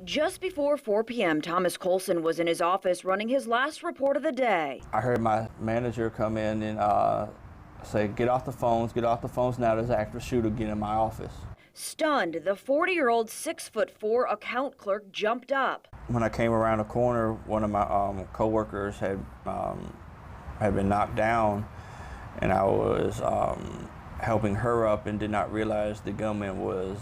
Just before 4 p.m., Thomas Colson was in his office running his last report of the day. I heard my manager come in and say, get off the phones now, there's an active shooter getting in my office. Stunned, the 40-year-old 6'4" account clerk jumped up. When I came around the corner, one of my co-workers had been knocked down, and I was helping her up and did not realize the gunman was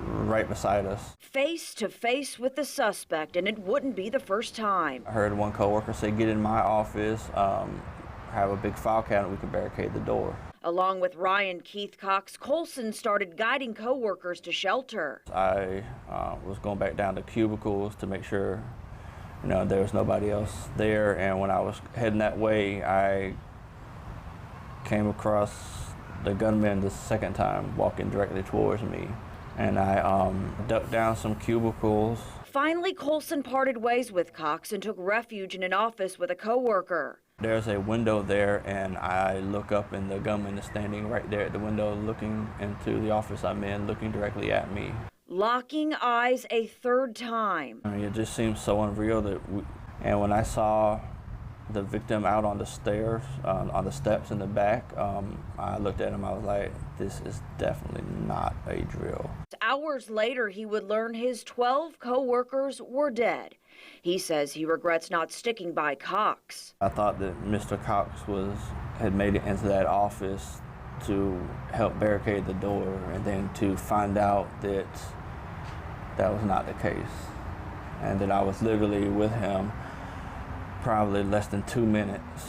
right beside us. Face to face with the suspect, and it wouldn't be the first time. I heard one co-worker say, get in my office, have a big file cabinet, we can barricade the door. Along with Ryan Keith Cox, Colson started guiding co-workers to shelter. I was going back down to cubicles to make sure, there was nobody else there. And when I was heading that way, I came across the gunman the second time, walking directly towards me. And I ducked down some cubicles. Finally, Colson parted ways with Cox and took refuge in an office with a co-worker. There's a window there, and I look up, and the gunman is standing right there at the window, looking into the office I'm in, looking directly at me. Locking eyes a third time. I mean, it just seems so unreal and when I saw the victim out on the stairs, on the steps in the back, I looked at him, I was like, this is definitely not a drill. Hours later, he would learn his 12 co-workers were dead. He says he regrets not sticking by Cox. I thought that Mr. Cox had made it into that office to help barricade the door, and then to find out that that was not the case, and that I was literally with him probably less than 2 minutes.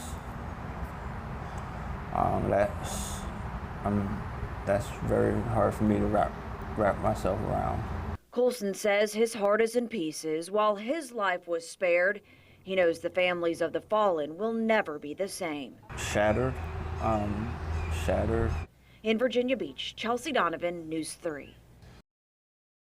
That's very hard for me to wrap myself around. Colson says his heart is in pieces. While his life was spared, he knows the families of the fallen will never be the same. Shattered. In Virginia Beach, Chelsea Donovan, News 3.